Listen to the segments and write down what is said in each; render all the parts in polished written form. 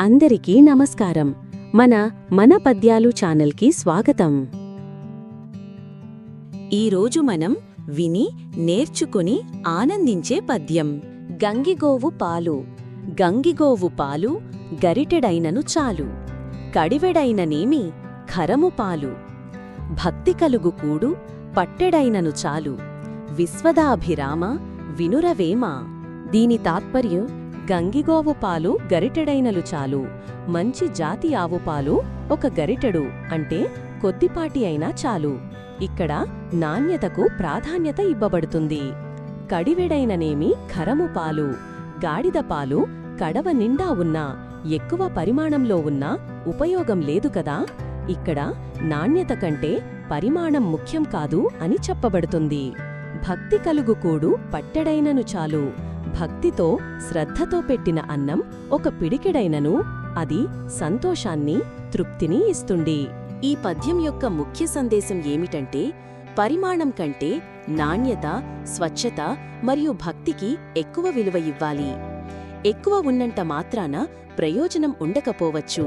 అందరికీ నమస్కారం. మన పద్యాలు ఛానల్కి స్వాగతం. ఈరోజు మనం విని నేర్చుకుని ఆనందించే పద్యం గంగిగోవు పాలు. గంగిగోవు పాలు గరిటెడైనను చాలు, కడివెడైననేమి ఖరము పాలు. భక్తి కలుగు కూడు పట్టెడైనను చాలు, విశ్వదాభిరామ వినురవేమ. దీని తాత్పర్యం గంగిగోవు పాలు గరిటెడైనలు చాలు, మంచి జాతి ఆవు పాలు ఒక గరిటెడు అంటే కొద్దిపాటి అయినా చాలు. ఇక్కడ నాణ్యతకు ప్రాధాన్యత ఇవ్వబడుతుంది. కడివెడైననేమి ఖరము పాలు. గాడిద పాలు కడవ నిండా ఉన్నా, ఎక్కువ పరిమాణంలో ఉన్నా ఉపయోగం లేదు కదా. ఇక్కడ నాణ్యత కంటే పరిమాణం ముఖ్యం కాదు అని చెప్పబడుతుంది. భక్తి కలుగు కూడు పట్టెడైనను చాలు. భక్తితో శ్రద్ధతో పెట్టిన అన్నం ఒక పిడికెడైనను అది సంతోషాన్ని తృప్తిని ఇస్తుంది. ఈ పద్యం యొక్క ముఖ్య సందేశం ఏమిటంటే, పరిమాణం కంటే నాణ్యత, స్వచ్ఛత మరియు భక్తికి ఎక్కువ విలువ ఇవ్వాలి. ఎక్కువ ఉన్నంత మాత్రాన ప్రయోజనం ఉండకపోవచ్చు,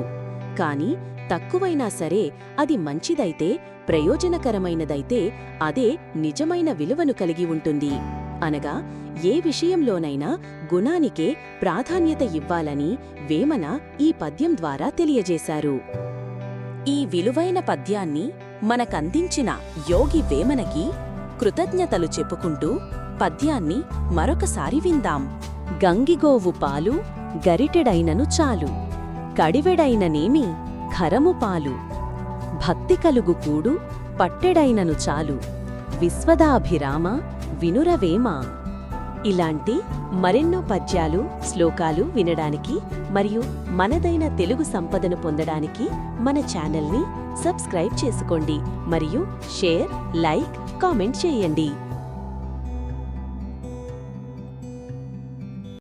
కాని తక్కువైనా సరే అది మంచిదైతే, ప్రయోజనకరమైనదైతే అదే నిజమైన విలువను కలిగి ఉంటుంది. అనగా ఏ విషయంలోనైనా గుణానికే ప్రాధాన్యత ఇవ్వాలని వేమన ఈ పద్యం ద్వారా తెలియజేశారు. ఈ విలువైన పద్యాన్ని మనకందించిన యోగి వేమనకి కృతజ్ఞతలు చెప్పుకుంటూ పద్యాన్ని మరొకసారి విందాం. గంగిగోవు పాలు గరిటెడైనను చాలు, కడివెడైననేమి ఖరము పాలు. భక్తి కలుగు కూడు పట్టెడైనను చాలు, విశ్వదాభిరామ వినురవేమ. ఇలాంటి మరెన్నో పద్యాలు, శ్లోకాలు వినడానికి మరియు మనదైన తెలుగు సంపదను పొందడానికి మన ఛానల్ని సబ్స్క్రైబ్ చేసుకోండి మరియు షేర్, లైక్, కామెంట్ చేయండి.